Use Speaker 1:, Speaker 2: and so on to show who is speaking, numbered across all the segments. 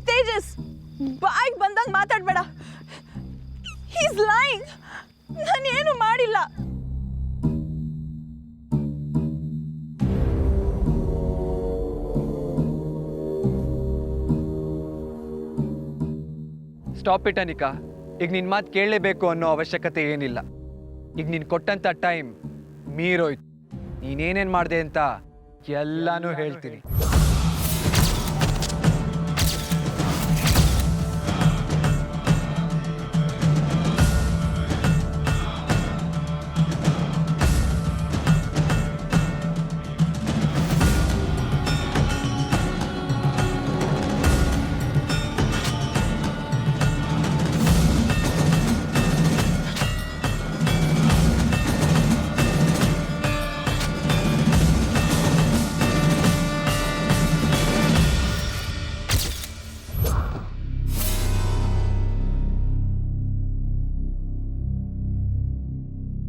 Speaker 1: ತೇಜಸ್, ಬಾಯ್ ಬಂದಂಗೆ ಮಾತಾಡ್ಬೇಡ. He's lying. ನಾನೇನು ಮಾಡಿಲ್ಲ.
Speaker 2: Stop it Anika. ಈಗ ನಿನ್ನ ಮಾತು ಕೇಳಲೇಬೇಕು ಅನ್ನೋ ಅವಶ್ಯಕತೆ ಏನಿಲ್ಲ. ಈಗ ನೀನು ಕೊಟ್ಟಂಥ ಟೈಮ್ ಮೀರೋಯ್ತು. ನೀನೇನೇನು ಮಾಡಿದೆ ಅಂತ ಎಲ್ಲಾನು ಹೇಳ್ತೀನಿ.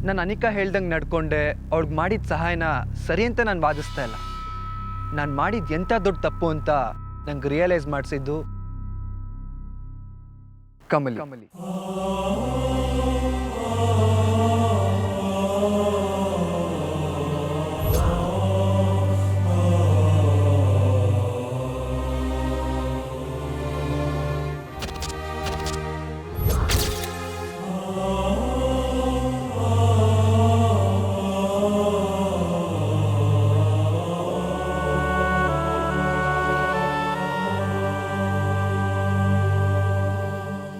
Speaker 2: ನಾನು ಅನಿಕಾ ಹೇಳ್ದಂಗೆ ನಡ್ಕೊಂಡೆ. ಅವಳಿಗೆ ಮಾಡಿದ ಸಹಾಯನ ಸರಿ ಅಂತ ನಾನು ವಾದಿಸ್ತಾ ಇಲ್ಲ. ನಾನು ಮಾಡಿದ ಎಂಥ ದೊಡ್ಡ ತಪ್ಪು ಅಂತ ನಂಗೆ ರಿಯಲೈಸ್ ಮಾಡಿಸಿದ್ದು ಕಮಲಿ.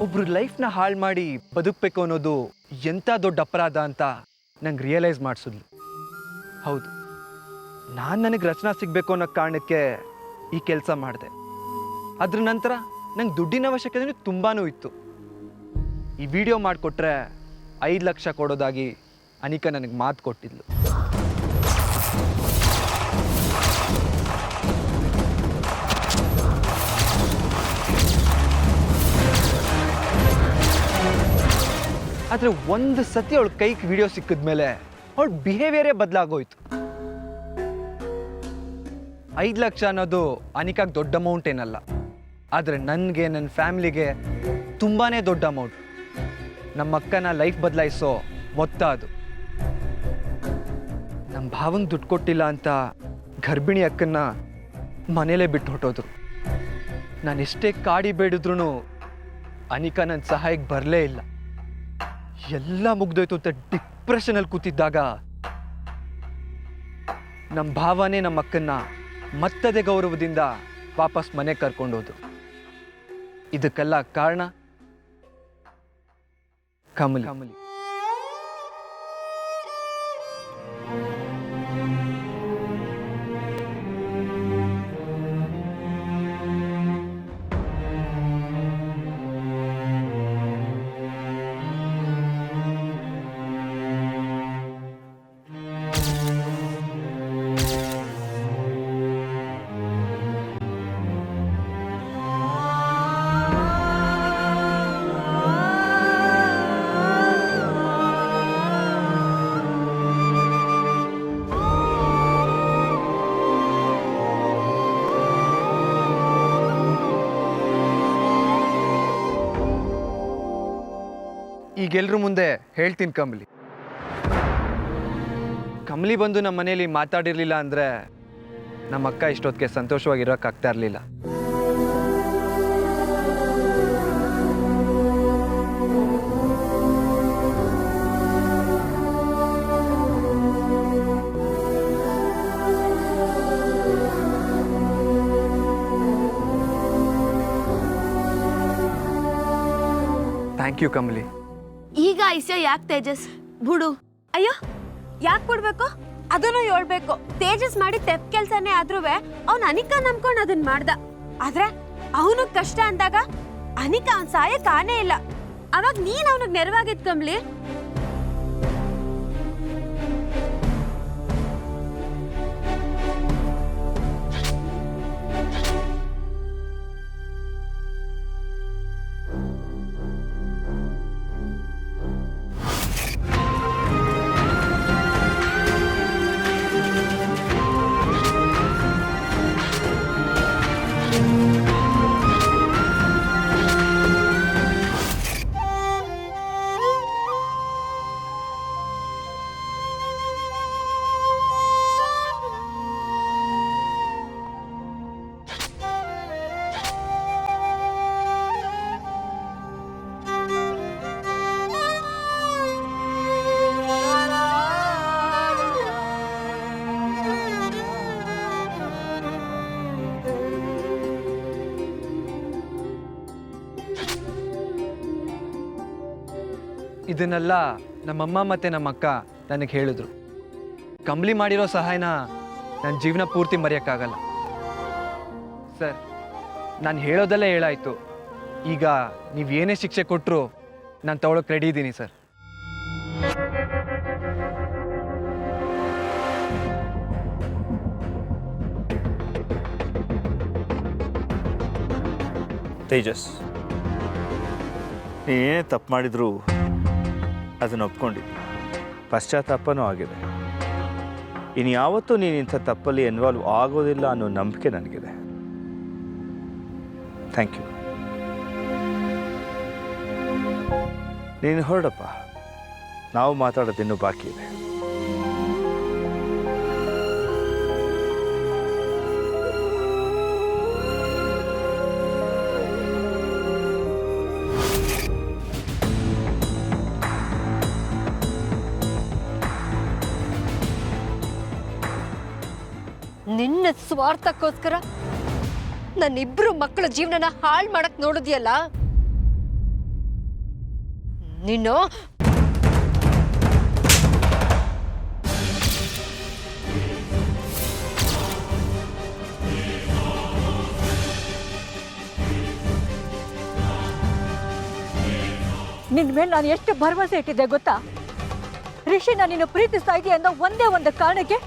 Speaker 2: ಒಬ್ರು ಲೈಫ್ನ ಹಾಳು ಮಾಡಿ ಬದುಕಬೇಕು ಅನ್ನೋದು ಎಂಥ ದೊಡ್ಡ ಅಪರಾಧ ಅಂತ ನಂಗೆ ರಿಯಲೈಸ್ ಮಾಡಿಸಿದ್ಲು. ಹೌದು, ನನಗೆ ರಚನಾ ಸಿಗಬೇಕು ಅನ್ನೋ ಕಾರಣಕ್ಕೆ ಈ ಕೆಲಸ ಮಾಡಿದೆ. ಅದ್ರ ನಂತರ ನಂಗೆ ದುಡ್ಡಿನ ಅವಶ್ಯಕತೆ ತುಂಬಾ ಇತ್ತು. ಈ ವಿಡಿಯೋ ಮಾಡಿಕೊಟ್ರೆ 5 ಲಕ್ಷ ಕೊಡೋದಾಗಿ ಅನಿಕಾ ನನಗೆ ಮಾತು ಕೊಟ್ಟಿದ್ಲು. ಆದರೆ ಒಂದು ಸತಿ ಅವಳ ಕೈಗೆ ವಿಡಿಯೋ ಸಿಕ್ಕಿದ್ಮೇಲೆ ಅವಳ ಬಿಹೇವಿಯರೇ ಬದಲಾಗೋಯ್ತು. 5 ಲಕ್ಷ ಅನ್ನೋದು ಅನಿಕಾಗೆ ದೊಡ್ಡ ಅಮೌಂಟ್ ಏನಲ್ಲ, ಆದರೆ ನನಗೆ, ನನ್ನ ಫ್ಯಾಮಿಲಿಗೆ ತುಂಬಾ ದೊಡ್ಡ ಅಮೌಂಟ್. ನಮ್ಮ ಅಕ್ಕನ ಲೈಫ್ ಬದಲಾಯಿಸೋ ಮೊತ್ತ ಅದು. ನಮ್ಮ ಭಾವಂಗೆ ದುಡ್ಡು ಕೊಟ್ಟಿಲ್ಲ ಅಂತ ಗರ್ಭಿಣಿ ಅಕ್ಕನ್ನ ಮನೇಲೇ ಬಿಟ್ಟು ಹೊಟ್ಟೋದ್ರು. ನಾನು ಎಷ್ಟೇ ಕಾಡಿ ಬೇಡಿದ್ರೂ ಅನಿಕಾ ನನ್ನ ಸಹಾಯಕ್ಕೆ ಬರಲೇ ಇಲ್ಲ. ಎಲ್ಲ ಮುಗ್ದೋಯ್ತು ಅಂತ ಡಿಪ್ರೆಷನಲ್ಲಿ ಕೂತಿದ್ದಾಗ ನಮ್ಮ ಭಾವನೆ ನಮ್ಮ ಅಕ್ಕನ್ನ ಮತ್ತದೇ ಗೌರವದಿಂದ ವಾಪಸ್ ಮನೆಗೆ ಕರ್ಕೊಂಡೋದು. ಇದಕ್ಕೆಲ್ಲ ಕಾರಣ ಕಮಲಿ. ಈಗೆಲ್ರ ಮುಂದೆ ಹೇಳ್ತೀನಿ ಕಮಲಿ ಬಂದು ನಮ್ಮ ಮನೇಲಿ ಮಾತಾಡಿರಲಿಲ್ಲ ಅಂದರೆ ನಮ್ಮ ಅಕ್ಕ ಇಷ್ಟೊತ್ತಿಗೆ ಸಂತೋಷವಾಗಿರೋಕ್ಕಾಗ್ತಾ ಇರಲಿಲ್ಲ. Thank you Kamali.
Speaker 3: ಈಗ ಐಸ್ಯ ಯಾಕೆ ತೇಜಸ್ ಬಿಡು? ಅಯ್ಯೋ ಯಾಕೆ ಬಿಡ್ಬೇಕು? ಅದನ್ನು ಹೇಳ್ಬೇಕು. ತೇಜಸ್ ಮಾಡಿ ತೆಪ್ ಕೆಲ್ಸನೇ ಆದ್ರೂ ಅವ್ನ ಅನಿಕಾ ನಂಬ್ಕೊಂಡು ಅದನ್ನ ಮಾಡ್ದ. ಆದ್ರೆ ಅವನು ಕಷ್ಟ ಅಂದಾಗ ಅನಿಕಾ ಅವನ್ ಸಹಾಯಕ್ ಆನೇ ಇಲ್ಲ. ಅವಾಗ ನೀನ್ ಅವನಿಗೆ ನೆರವಾಗಿದ್ ಕಮಲಿ.
Speaker 2: ಇದನ್ನೆಲ್ಲ ನಮ್ಮಮ್ಮ ಮತ್ತು ನಮ್ಮ ಅಕ್ಕ ನನಗೆ ಹೇಳಿದ್ರು. ಕಂಬ್ಲಿ ಮಾಡಿರೋ ಸಹಾಯನ ನನ್ನ ಜೀವನ ಪೂರ್ತಿ ಮರೆಯೋಕ್ಕಾಗಲ್ಲ ಸರ್. ನಾನು ಹೇಳೋದಲ್ಲೇ ಹೇಳಾಯಿತು. ಈಗ ನೀವು ಏನೇ ಶಿಕ್ಷೆ ಕೊಟ್ಟರು ನಾನು ತಗೊಳಕ್ಕೆ ರೆಡಿ ಇದ್ದೀನಿ ಸರ್.
Speaker 4: ತೇಜಸ್, ನೀನೇನೇ ತಪ್ಪು ಮಾಡಿದರೂ ಅದನ್ನು ಒಪ್ಕೊಂಡಿದ್ದೆ, ಪಶ್ಚಾತ್ತಾಪನೂ ಆಗಿದೆ. ಇನ್ನು ಯಾವತ್ತೂ ನೀನು ಇಂಥ ತಪ್ಪಲ್ಲಿ ಇನ್ವಾಲ್ವ್ ಆಗೋದಿಲ್ಲ ಅನ್ನೋ ನಂಬಿಕೆ ನನಗಿದೆ. Thank you. ನೀನು ಹೊರಡಪ್ಪ, ನಾವು ಮಾತಾಡೋದು ಇನ್ನೂ ಬಾಕಿ ಇದೆ.
Speaker 5: ನಿನ್ನ ಸ್ವಾರ್ಥಕ್ಕೋಸ್ಕರ ನನ್ನಿಬ್ರು ಮಕ್ಕಳ ಜೀವನನ ಹಾಳು ಮಾಡಕ್ ನೋಡಿದ್ಯಲ್ಲ ನೀನು.
Speaker 6: ನಿನ್ ಮೇಲೆ ನಾನು ಎಷ್ಟು ಭರವಸೆ ಇಟ್ಟಿದ್ದೆ ಗೊತ್ತಾ? ರಿಷಿನ ನೀನು ಪ್ರೀತಿಸ್ತಾ ಇದೆಯಾ ಅನ್ನೋ ಒಂದೇ ಒಂದು ಕಾರಣಕ್ಕೆ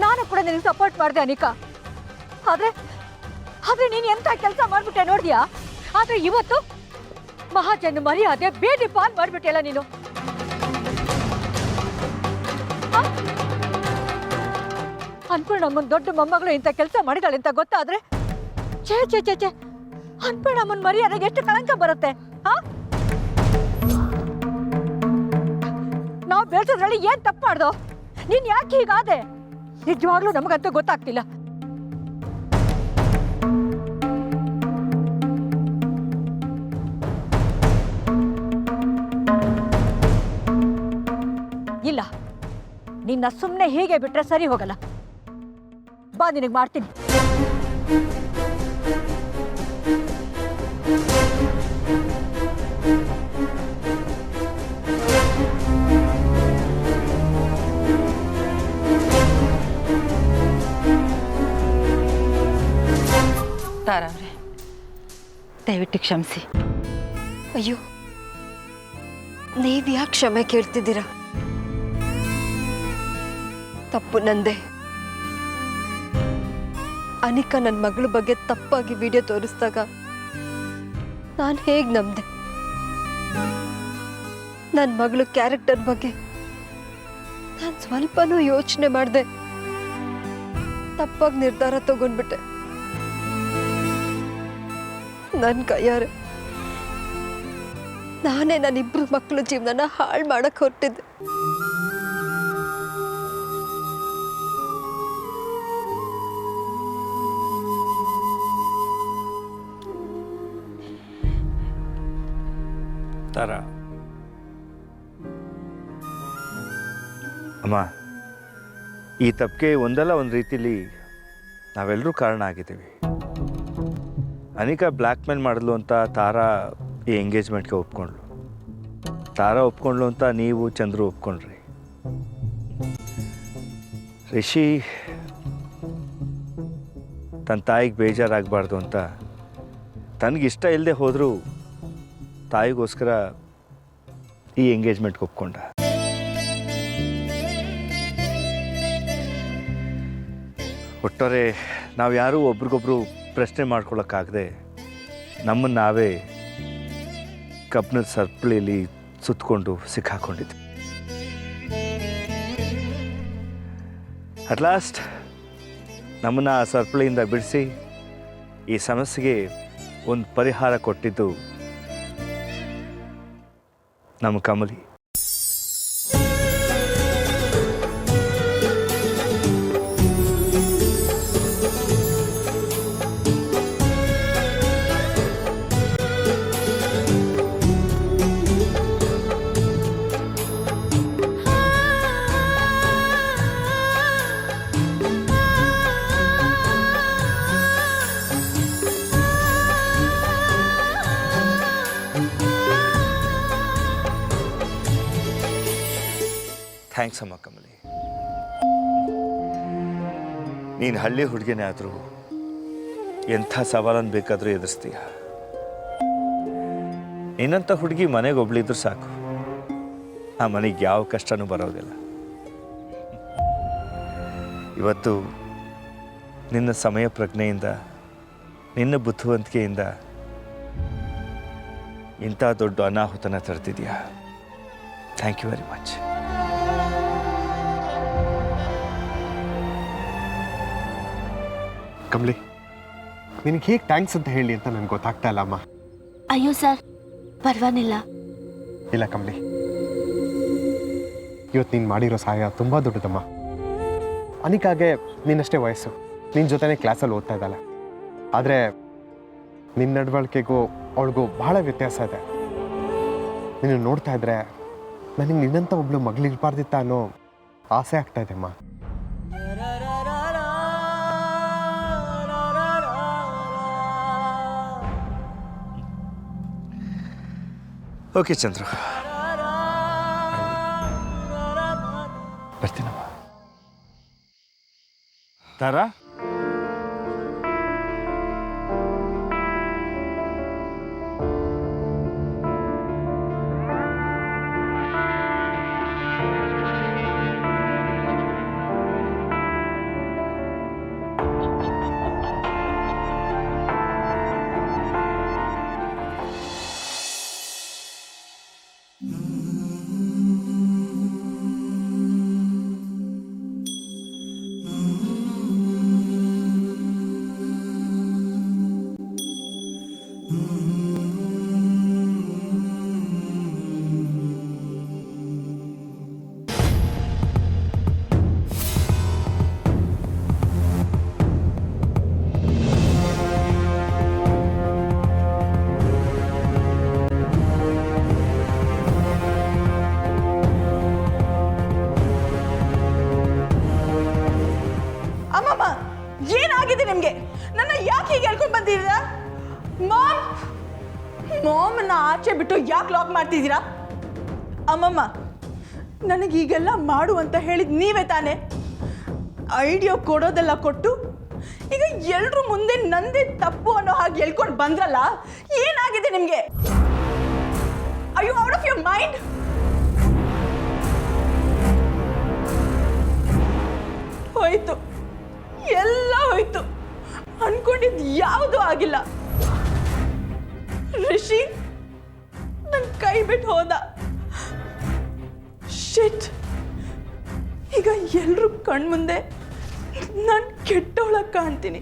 Speaker 6: ನಾನು ಕೂಡ ನಿನಗೆ ಸಪೋರ್ಟ್ ಮಾಡಿದೆ ಅನಿಕಾ. ಆದ್ರೆ ನೀನು ಎಂತ ಕೆಲಸ ಮಾಡ್ಬಿಟ್ಟೆ ನೋಡಿದ್ಯಾ? ಆದ್ರೆ ಇವತ್ತು ಮಹಾಜನ ಮರ್ಯಾದೆ ಬೇಡಿ ಪಾಲ್ ಮಾಡ್ಬಿಟ್ಟೆಲ್ಲ ನೀನು. ಅನ್ಪೂರ್ಣಮ್ಮನ ದೊಡ್ಡ ಮೊಮ್ಮಗಳು ಇಂಥ ಕೆಲಸ ಮಾಡಿದಾಳೆ ಅಂತ ಗೊತ್ತಾದ್ರೆ ಛೇ ಛೇ ಛೇ ಛೇ, ಅನ್ಪೂರ್ಣಮ್ಮನ ಮರ್ಯಾದೆಗೆ ಎಷ್ಟು ಕಳಂಕ ಬರುತ್ತೆ. ನಾವು ಬೆಳೆಸೋದ್ರಲ್ಲಿ ಏನ್ ತಪ್ಪು ಮಾಡ್ದೋ? ನೀನ್ ಯಾಕೆ ಹೀಗಾದೆ? ನಿಜವಾಗ್ಲೂ ನಮಗಂತೂ ಗೊತ್ತಾಗ್ತಿಲ್ಲ. ಇಲ್ಲ, ನಿನ್ನ ಸುಮ್ಮನೆ ಹೀಗೆ ಬಿಟ್ರೆ ಸರಿ ಹೋಗಲ್ಲ. ಬಾ, ನಿನಗೆ ಮಾಡ್ತೀನಿ.
Speaker 7: ತಾರವ್ರೆ, ದಯವಿಟ್ಟು ಕ್ಷಮಿಸಿ.
Speaker 5: ಅಯ್ಯೋ, ನೀವ್ಯಾಕೆ ಕ್ಷಮೆ ಕೇಳ್ತಿದ್ದೀರಾ? ತಪ್ಪು ನಂದೆ. ಅನಿಕಾ ನನ್ನ ಮಗಳ ಬಗ್ಗೆ ತಪ್ಪಾಗಿ ವಿಡಿಯೋ ತೋರಿಸಿದಾಗ ನಾನು ಹೇಗೆ ನಂಬಿದೆ? ನನ್ನ ಮಗಳ ಕ್ಯಾರೆಕ್ಟರ್ ಬಗ್ಗೆ ನಾನು ಸ್ವಲ್ಪನೂ ಯೋಚನೆ ಮಾಡಿದೆ. ತಪ್ಪಾಗಿ ನಿರ್ಧಾರ ತಗೊಂಡ್ಬಿಟ್ಟೆ. ನನ್ನ ಕೈಯಾರೆ ನಾನೇ ನನ್ನಿಬ್ರು ಮಕ್ಕಳ ಜೀವನನ ಹಾಳು ಮಾಡಕ್ ಹೊರಟಿದ್ದೆ.
Speaker 4: ತಾರಾ, ಅಮ್ಮ, ಈ ತಪ್ಪಿಗೆ ಒಂದಲ್ಲ ಒಂದು ರೀತಿಲಿ ನಾವೆಲ್ಲರೂ ಕಾರಣ ಆಗಿದ್ದೀವಿ. ಅನಿಕಾ ಬ್ಲ್ಯಾಕ್ ಮೇಲ್ ಮಾಡಿದ್ಲು ಅಂತ ತಾರಾ ಈ ಎಂಗೇಜ್ಮೆಂಟ್ಗೆ ಒಪ್ಕೊಂಡ್ಲು. ತಾರಾ ಒಪ್ಕೊಂಡ್ಲು ಅಂತ ನೀವು ಚಂದ್ರು ಒಪ್ಕೊಂಡ್ರಿ. ರಿಷಿ ತನ್ನ ತಾಯಿಗೆ ಬೇಜಾರಾಗಬಾರ್ದು ಅಂತ ತನಗಿಷ್ಟ ಇಲ್ಲದೆ ಹೋದರೂ ತಾಯಿಗೋಸ್ಕರ ಈ ಎಂಗೇಜ್ಮೆಂಟ್ಗೆ ಒಪ್ಕೊಂಡ. ಒಟ್ಟಾರೆ ನಾವು ಯಾರೂ ಒಬ್ರಿಗೊಬ್ರು ಪ್ರಶ್ನೆ ಮಾಡ್ಕೊಳ್ಳೋಕ್ಕಾಗದೆ ನಮ್ಮನ್ನು ನಾವೇ ಕಬ್ಬಿಣದ ಸರಪಳಿಯಲ್ಲಿ ಸುತ್ತಕೊಂಡು ಸಿಕ್ಕಾಕೊಂಡಿದ್ವಿ. ಅಟ್ ಲಾಸ್ಟ್ ನಮ್ಮನ್ನು ಆ ಸರಪಳಿಯಿಂದ ಬಿಡಿಸಿ ಈ ಸಮಸ್ಯೆಗೆ ಒಂದು ಪರಿಹಾರ ಕೊಟ್ಟಿದ್ದು ನಮ್ಮ ಕಮಲಿ. ಥ್ಯಾಂಕ್ಸ್ ಅಮ್ಮ ಕಮಲಿ. ನೀನು ಹಳ್ಳಿ ಹುಡುಗಿನೇ ಆದರೂ ಎಂಥ ಸವಾಲನ್ನು ಬೇಕಾದರೂ ಎದುರಿಸ್ತೀಯ. ನಿನ್ನಂಥ ಹುಡುಗಿ ಮನೆಗೆ ಒಬ್ಳಿದ್ರು ಸಾಕು, ಆ ಮನೆಗೆ ಯಾವ ಕಷ್ಟನೂ ಬರೋದಿಲ್ಲ. ಇವತ್ತು ನಿನ್ನ ಸಮಯ ಪ್ರಜ್ಞೆಯಿಂದ, ನಿನ್ನ ಬುದ್ಧಿವಂತಿಕೆಯಿಂದ ಇಂಥ ದೊಡ್ಡ ಅನಾಹುತನ ತರ್ತಿದ್ಯಾ. Thank you very much.
Speaker 8: Kamali, ನಿನಗೆ ಹೇಗೆ ಥ್ಯಾಂಕ್ಸ್ ಅಂತ ಹೇಳಿ ಅಂತ ನನಗೆ ಗೊತ್ತಾಗ್ತಾ ಇಲ್ಲ ಅಮ್ಮ.
Speaker 3: ಅಯ್ಯೋ ಸರ್, ಪರವಾಗಿಲ್ಲ.
Speaker 8: ಇಲ್ಲ ಕಮಲಿ, ಇವತ್ತು ನೀನು ಮಾಡಿರೋ ಸಹಾಯ ತುಂಬ ದೊಡ್ಡದಮ್ಮ. ಅನಿಕಾಗೆ ನಿನ್ನಷ್ಟೇ ವಯಸ್ಸು, ನಿನ್ನ ಜೊತೆನೇ ಕ್ಲಾಸಲ್ಲಿ ಓದ್ತಾ ಇದ್ದಾಳೆ. ಆದರೆ ನಿನ್ನ ನಡವಳಿಕೆಗೂ ಅವಳಿಗೂ ಬಹಳ ವ್ಯತ್ಯಾಸ ಇದೆ. ನೀನು ನೋಡ್ತಾ ಇದ್ರೆ ನನಗೆ ನಿನ್ನಂಥ ಒಬ್ಳು ಮಗಳಿರ್ಬಾರ್ದಿತ್ತ ಅನ್ನೋ ಆಸೆ ಆಗ್ತಾ ಇದೆ ಅಮ್ಮ.
Speaker 4: ಓಕೆ ಚಂದ್ರು, ಬರ್ತೀನಮ್ಮ. ತಾರಾ,
Speaker 1: ಅಮ್ಮಮ್ಮ, ಏನಾಗಿದೆ ನಿಮ್ಗೆ? ನನ್ನ ಯಾಕೆ ಹೀಗೆ ಹೇಳ್ಕೊಂಡು ಬಂದಿದ್ದೀರಾ? ಮಾಮನ್ನ ಆಚೆ ಬಿಟ್ಟು ಯಾಕೆ ಲಾಕ್ ಮಾಡ್ತಿದ್ದೀರಾ? ಅಮ್ಮಮ್ಮ, ನನಗೆ ಈಗೆಲ್ಲ ಮಾಡು ಅಂತ ಹೇಳಿದ್ ನೀವೇ ತಾನೆ? ಐಡಿಯಾ ಕೊಡೋದೆಲ್ಲ ಕೊಟ್ಟು ಈಗ ಎಲ್ರೂ ಮುಂದೆ ನಂದೇ ತಪ್ಪು ಅನ್ನೋ ಹಾಗೆ ಹೇಳ್ಕೊಂಡು ಬಂದ್ರಲ್ಲ, ಏನಾಗಿದೆ ನಿಮ್ಗೆ? Are you out of your mind? ಹೋಯ್ತು, ಎಲ್ಲ ಹೋಯ್ತು. ಅನ್ಕೊಂಡಿದ್ದು ಯಾವುದೂ ಆಗಿಲ್ಲ. ರಿಷಿ ನನ್ನ ಕೈ ಬಿಟ್ಟು ಹೋದ. ಶಿಟ್, ಈಗ ಎಲ್ರೂ ಕಣ್ಮುಂದೆ ನಾನು ಕೆಟ್ಟವಳ ಕಾಣ್ತೀನಿ.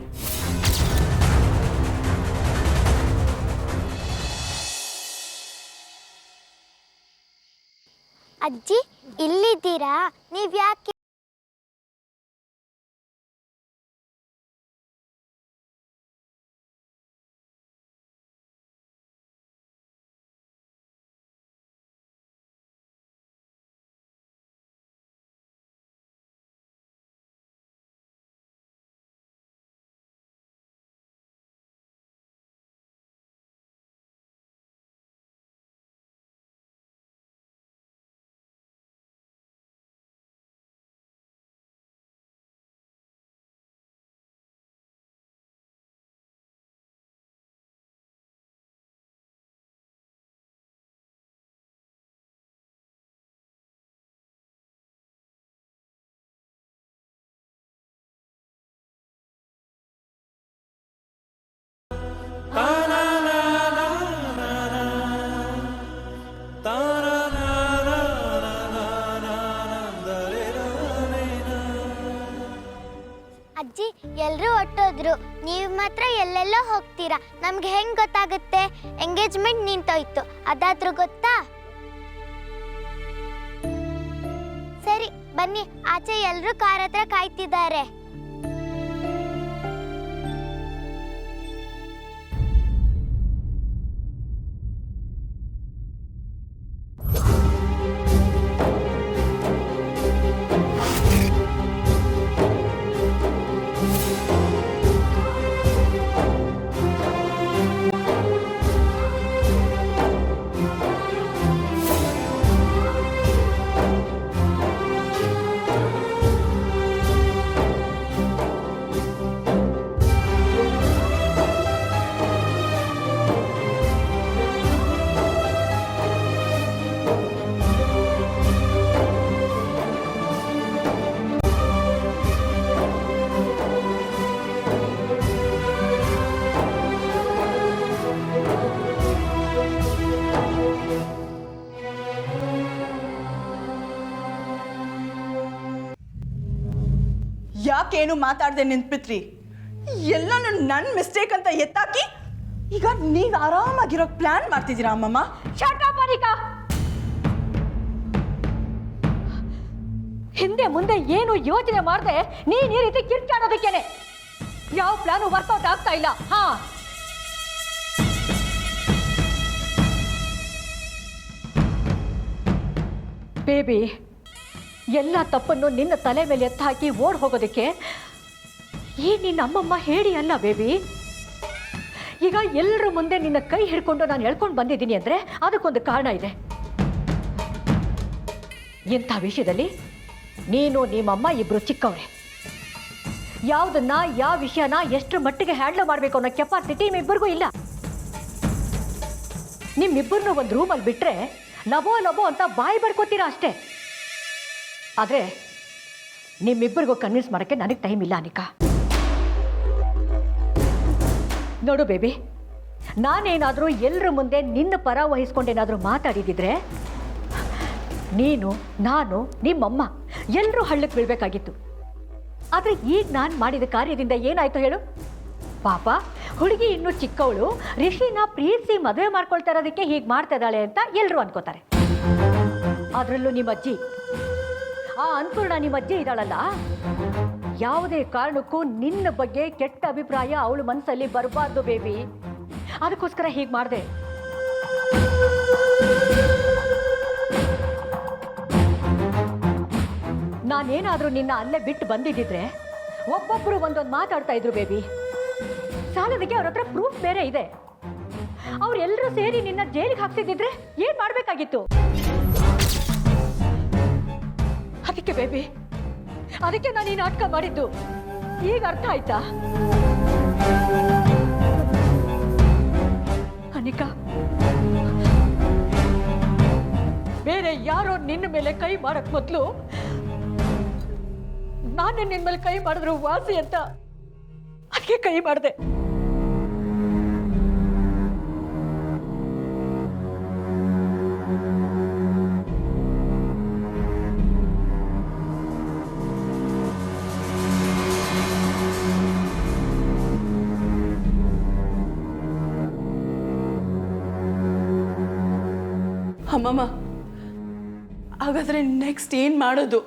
Speaker 9: ಅಜ್ಜಿ, ಇಲ್ಲಿದ್ದೀರಾ? ನೀವ್ ಯಾಕೆ? ಅಜ್ಜಿ, ಎಲ್ಲರೂ ಹೊಟ್ಟೋದ್ರು, ನೀವು ಮಾತ್ರ ಎಲ್ಲೆಲ್ಲೋ ಹೋಗ್ತೀರಾ. ನಮ್ಗೆ ಹೆಂಗ್ ಗೊತ್ತಾಗುತ್ತೆ? ಎಂಗೇಜ್ಮೆಂಟ್ ನಿಂತೋಯ್ತು, ಅದಾದ್ರೂ ಗೊತ್ತಾ? ಸರಿ ಬನ್ನಿ, ಆಚೆ ಎಲ್ಲರೂ ಕಾರ್ ಹತ್ರ ಕಾಯ್ತಿದ್ದಾರೆ.
Speaker 1: ಯಾಕೇನು ಮಾತಾಡದೆ ನಿಂತ್ಬಿಟ್ರಿ? ಎಲ್ಲನೂ ನನ್ನ ಮಿಸ್ಟೇಕ್ ಅಂತ ಎತ್ತಾಕಿ ಈಗ ನೀವು ಆರಾಮಾಗಿರೋ ಪ್ಲಾನ್ ಮಾಡ್ತಿದ್ದೀರಾ ಅಮ್ಮಮ್ಮ.
Speaker 6: Shut up Anika. ಹಿಂದೆ ಮುಂದೆ ಏನು ಯೋಚನೆ ಮಾಡದೆ ನೀನ್ ಈ ರೀತಿ ಕಿರ್ಚಾಡೋದಕ್ಕೇನೆ. ಯಾವ ಪ್ಲಾನು ವರ್ಕೌಟ್ ಆಗ್ತಾ ಇಲ್ಲ. ಹಾ, ಬೇಬಿ, ಎಲ್ಲ ತಪ್ಪನ್ನು ನಿನ್ನ ತಲೆ ಮೇಲೆ ಎತ್ತ ಹಾಕಿ ಓಡ್ ಹೋಗೋದಕ್ಕೆ ಈ ನಿನ್ನ ಅಮ್ಮಮ್ಮ ಹೇಳಿ ಅಲ್ಲ ಬೇಬಿ. ಈಗ ಎಲ್ಲರ ಮುಂದೆ ನಿನ್ನ ಕೈ ಹಿಡ್ಕೊಂಡು ನಾನು ಎಳ್ಕೊಂಡು ಬಂದಿದ್ದೀನಿ ಅಂದರೆ ಅದಕ್ಕೊಂದು ಕಾರಣ ಇದೆ. ಇಂಥ ವಿಷಯದಲ್ಲಿ ನೀನು ನಿಮ್ಮಮ್ಮ ಇಬ್ಬರು ಚಿಕ್ಕವ್ರೆ. ಯಾವುದನ್ನ ಯಾವ ವಿಷಯನ ಎಷ್ಟು ಮಟ್ಟಿಗೆ ಹ್ಯಾಂಡಲ್ ಮಾಡಬೇಕು ಅನ್ನೋ ಕೆಪಾಸಿಟಿ ನಿಮ್ಮಿಬ್ಬರಿಗೂ ಇಲ್ಲ. ನಿಮ್ಮಿಬ್ಬರನ್ನೂ ಒಂದು ರೂಮಲ್ಲಿ ಬಿಟ್ಟರೆ ಲಬೋ ಲಬೋ ಅಂತ ಬಾಯಿ ಬಡ್ಕೋತೀರಾ ಅಷ್ಟೇ. ಆದರೆ ನಿಮ್ಮಿಬ್ಬರಿಗೂ ಕನ್ವಿನ್ಸ್ ಮಾಡೋಕ್ಕೆ ನನಗೆ ಟೈಮ್ ಇಲ್ಲ ಅನಿಕಾ. ನೋಡು ಬೇಬಿ, ನಾನೇನಾದರೂ ಎಲ್ಲರ ಮುಂದೆ ನಿನ್ನ ಪರ ವಹಿಸ್ಕೊಂಡೇನಾದರೂ ಮಾತಾಡಿದಿದ್ರೆ ನೀನು, ನಾನು, ನಿಮ್ಮಮ್ಮ ಎಲ್ಲರೂ ಹಳ್ಳಕ್ಕೆ ಬೀಳಬೇಕಾಗಿತ್ತು. ಆದರೆ ಈಗ ನಾನು ಮಾಡಿದ ಕಾರ್ಯದಿಂದ ಏನಾಯ್ತು ಹೇಳು? ಪಾಪ ಹುಡುಗಿ ಇನ್ನೂ ಚಿಕ್ಕವಳು, ರಿಷಿನ ಪ್ರೀತಿಸಿ ಮದುವೆ ಮಾಡ್ಕೊಳ್ತಾ ಇರೋದಕ್ಕೆ ಹೀಗೆ ಮಾಡ್ತಾ ಇದ್ದಾಳೆ ಅಂತ ಎಲ್ಲರೂ ಅನ್ಕೋತಾರೆ. ಅದರಲ್ಲೂ ನಿಮ್ಮ ಅಜ್ಜಿ, ಆ ಅನ್ನಪೂರ್ಣ ನಿಮ್ಮ ಅಜ್ಜಿ ಇದ್ದಾಳಲ್ಲ, ಯಾವುದೇ ಕಾರಣಕ್ಕೂ ನಿನ್ನ ಬಗ್ಗೆ ಕೆಟ್ಟ ಅಭಿಪ್ರಾಯ ಅವಳ ಮನಸ್ಸಲ್ಲಿ ಬರಬಾರ್ದು ಬೇಬಿ. ಅದಕ್ಕೋಸ್ಕರ ಹೀಗೆ ಮಾಡಿದೆ. ನಾನೇನಾದರೂ ನಿನ್ನ ಅಲ್ಲೇ ಬಿಟ್ಟು ಬಂದಿದ್ದಿದ್ರೆ ಒಬ್ಬೊಬ್ಬರು ಒಂದೊಂದು ಮಾತಾಡ್ತಾ ಇದ್ರು ಬೇಬಿ. ಸಾಲದಕ್ಕೆ ಅವ್ರ ಹತ್ರ ಪ್ರೂಫ್ ಬೇರೆ ಇದೆ. ಅವ್ರೆಲ್ಲರೂ ಸೇರಿ ನಿನ್ನ ಜೈಲಿಗೆ ಹಾಕ್ಸಿದ್ದಿದ್ರೆ ಏನ್ ಮಾಡ್ಬೇಕಾಗಿತ್ತು? ಅದಕ್ಕೆ ಬೇಬಿ, ಅದಕ್ಕೆ ನಾನು ಈ ನಾಟಕ ಮಾಡಿದ್ದು. ಈಗ ಅರ್ಥ ಆಯ್ತಾ ಅನಿಕಾ? ಬೇರೆ ಯಾರೋ ನಿನ್ನ ಮೇಲೆ ಕೈ ಮಾಡಕ್ ಮೊದಲು ನಾನು ನಿನ್ನ ಮೇಲೆ ಕೈ ಮಾಡಿದ್ರು ವಾಸಿ ಅಂತ ಅದಕ್ಕೆ ಕೈ ಮಾಡಿದೆ.
Speaker 1: ಅಮ್ಮಮ್ಮ, ಹಾಗಾದ್ರೆ ನೆಕ್ಸ್ಟ್ ಏನು ಮಾಡೋದು?